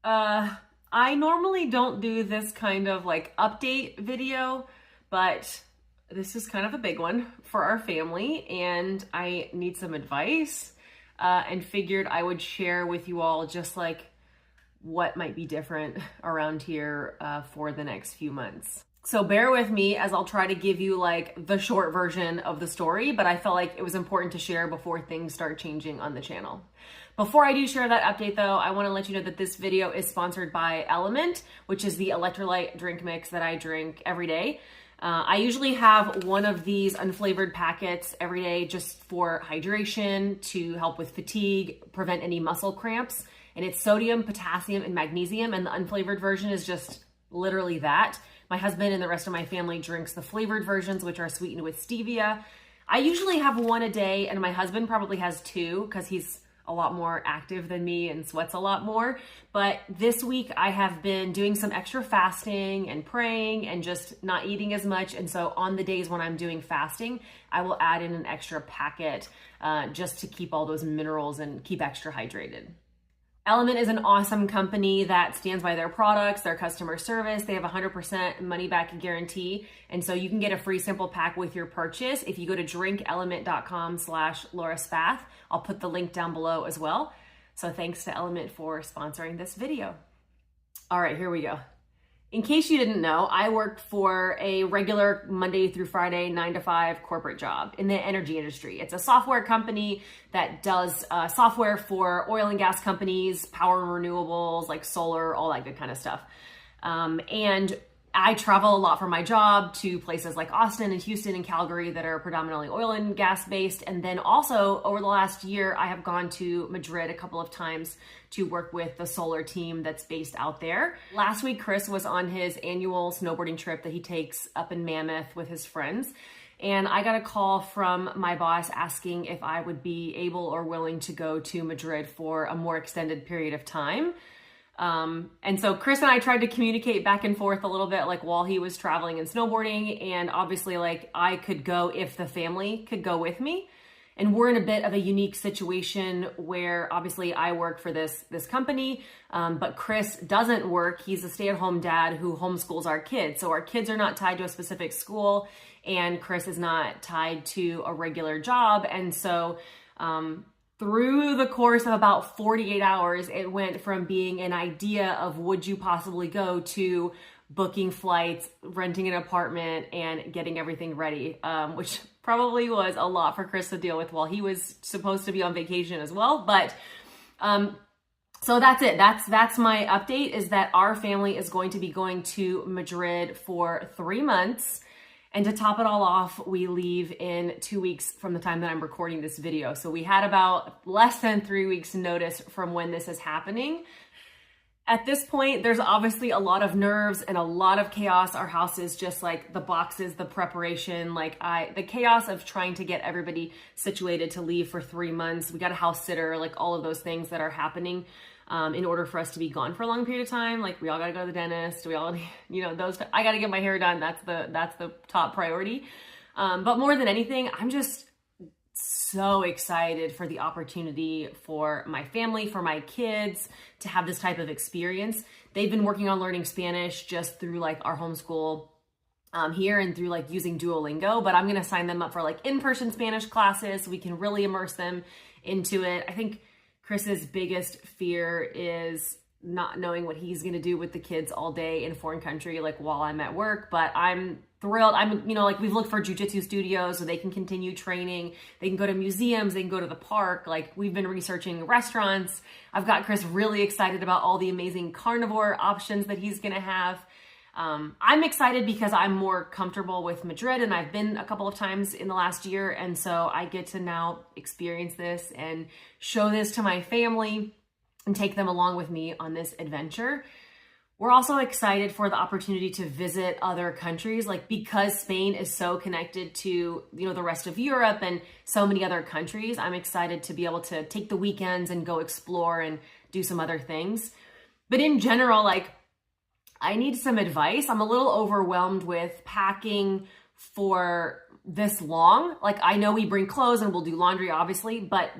I normally don't do this kind of like update video, but this is kind of a big one for our family and I need some advice and figured I would share with you all just like what might be different around here for the next few months. So bear with me as I'll try to give you like the short version of the story, but I felt like it was important to share before things start changing on the channel. Before I do share that update though, I wanna let you know that this video is sponsored by Element, which is the electrolyte drink mix that I drink every day. I usually have one of these unflavored packets every day just for hydration, to help with fatigue, prevent any muscle cramps. And it's sodium, potassium, and magnesium, and the unflavored version is just literally that. My husband and the rest of my family drinks the flavored versions, which are sweetened with stevia. I usually have one a day, and my husband probably has two because he's a lot more active than me and sweats a lot more. But this week I have been doing some extra fasting and praying and just not eating as much. And so on the days when I'm doing fasting, I will add in an extra packet just to keep all those minerals and keep extra hydrated. Element is an awesome company that stands by their products, their customer service. They have 100% money back guarantee. And so you can get a free sample pack with your purchase if you go to drinkelement.com/LauraSpath. I'll put the link down below as well. So thanks to Element for sponsoring this video. All right, here we go. In case you didn't know, I work for a regular Monday through Friday, 9 to 5 corporate job in the energy industry. It's a software company that does software for oil and gas companies, power and renewables, like solar, all that good kind of stuff. And I travel a lot for my job to places like Austin and Houston and Calgary that are predominantly oil and gas based. And then also over the last year, I have gone to Madrid a couple of times to work with the solar team that's based out there. Last week, Chris was on his annual snowboarding trip that he takes up in Mammoth with his friends. And I got a call from my boss asking if I would be able or willing to go to Madrid for a more extended period of time. And so Chris and I tried to communicate back and forth a little bit, like while he was traveling and snowboarding, and obviously like I could go if the family could go with me. And we're in a bit of a unique situation where obviously I work for this company, but Chris doesn't work. He's a stay-at-home dad who homeschools our kids. So our kids are not tied to a specific school, and Chris is not tied to a regular job. And so, through the course of about 48 hours, it went from being an idea of would you possibly go to booking flights, renting an apartment, and getting everything ready, which probably was a lot for Chris to deal with while he was supposed to be on vacation as well. But so that's it. That's my update, is that our family is going to be going to Madrid for 3 months. And to top it all off, we leave in 2 weeks from the time that I'm recording this video. So we had about less than 3 weeks notice from when this is happening. At this point, there's obviously a lot of nerves and a lot of chaos. Our house is just like the boxes, the preparation, the chaos of trying to get everybody situated to leave for 3 months. We got a house sitter, like all of those things that are happening. In order for us to be gone for a long period of time. Like we all gotta go to the dentist. We all, I gotta get my hair done. That's the top priority. But more than anything, I'm just so excited for the opportunity for my family, for my kids to have this type of experience. They've been working on learning Spanish just through like our homeschool here and through like using Duolingo, but I'm gonna sign them up for like in-person Spanish classes so we can really immerse them into it. I think Chris's biggest fear is not knowing what he's going to do with the kids all day in a foreign country, like while I'm at work, but I'm thrilled. We've looked for jujitsu studios so they can continue training. They can go to museums, they can go to the park. Like we've been researching restaurants. I've got Chris really excited about all the amazing carnivore options that he's going to have. I'm excited because I'm more comfortable with Madrid and I've been a couple of times in the last year. And so I get to now experience this and show this to my family and take them along with me on this adventure. We're also excited for the opportunity to visit other countries, like because Spain is so connected to, the rest of Europe and so many other countries. I'm excited to be able to take the weekends and go explore and do some other things. But in general, I need some advice. I'm a little overwhelmed with packing for this long. I know we bring clothes and we'll do laundry, obviously, but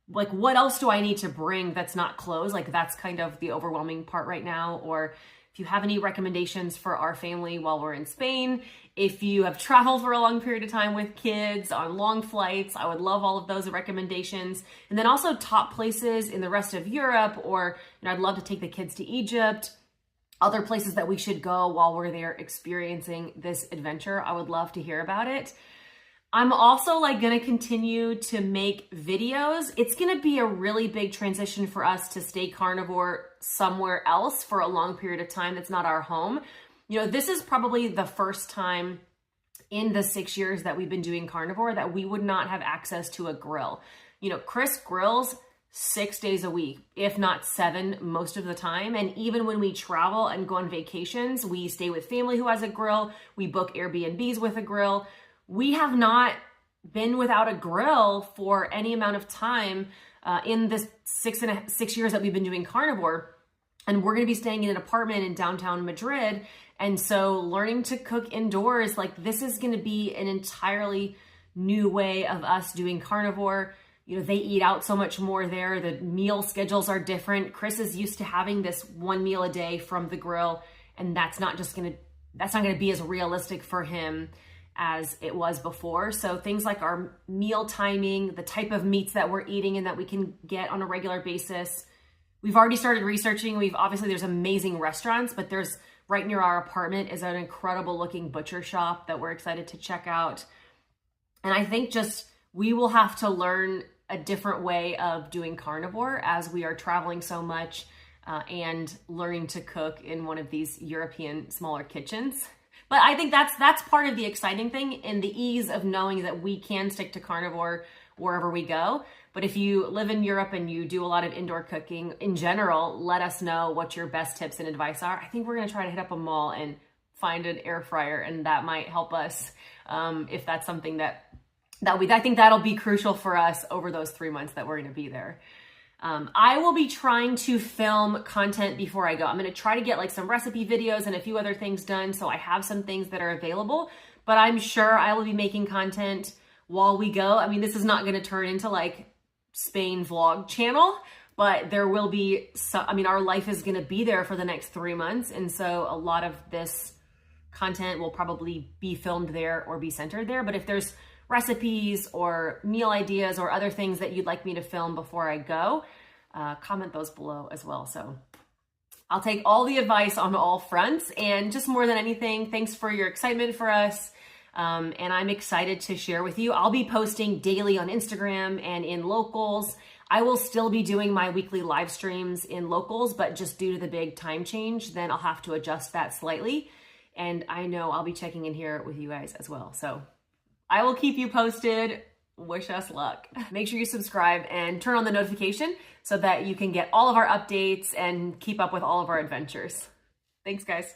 like, what else do I need to bring that's not clothes? Like, that's kind of the overwhelming part right now. Or if you have any recommendations for our family while we're in Spain, if you have traveled for a long period of time with kids on long flights, I would love all of those recommendations. And then also top places in the rest of Europe, or, you know, I'd love to take the kids to Egypt, other places that we should go while we're there experiencing this adventure. I would love to hear about it. I'm also like gonna continue to make videos. It's gonna be a really big transition for us to stay carnivore somewhere else for a long period of time that's not our home. You know, this is probably the first time in the 6 years that we've been doing carnivore that we would not have access to a grill. You know, Chris grills 6 days a week, if not 7 most of the time. And even when we travel and go on vacations, we stay with family who has a grill, we book Airbnbs with a grill. We have not been without a grill for any amount of time in the 6 years that we've been doing carnivore. And we're going to be staying in an apartment in downtown Madrid. And so learning to cook indoors, like, this is going to be an entirely new way of us doing carnivore. You know, they eat out so much more there. The meal schedules are different. Chris is used to having this 1 meal a day from the grill, and that's not going to be as realistic for him as it was before. So things like our meal timing, the type of meats that we're eating and that we can get on a regular basis. We've already started researching. There's amazing restaurants, but there's right near our apartment is an incredible looking butcher shop that we're excited to check out. And I think just we will have to learn a different way of doing carnivore as we are traveling so much and learning to cook in one of these European smaller kitchens. But I think that's part of the exciting thing and the ease of knowing that we can stick to carnivore wherever we go. But if you live in Europe and you do a lot of indoor cooking in general, let us know what your best tips and advice are. I think we're going to try to hit up a mall and find an air fryer, and that might help us if that's something I think that'll be crucial for us over those 3 months that we're going to be there. I will be trying to film content before I go. I'm going to try to get like some recipe videos and a few other things done, so I have some things that are available, but I'm sure I will be making content while we go. I mean, this is not going to turn into like Spain vlog channel, but there will be our life is going to be there for the next 3 months. And so a lot of this content will probably be filmed there or be centered there. But if there's recipes or meal ideas or other things that you'd like me to film before I go, comment those below as well. So I'll take all the advice on all fronts, and just more than anything, thanks for your excitement for us. And I'm excited to share with you. I'll be posting daily on Instagram and in Locals. I will still be doing my weekly live streams in Locals, but just due to the big time change, then I'll have to adjust that slightly. And I know I'll be checking in here with you guys as well. So I will keep you posted. Wish us luck. Make sure you subscribe and turn on the notification so that you can get all of our updates and keep up with all of our adventures. Thanks, guys.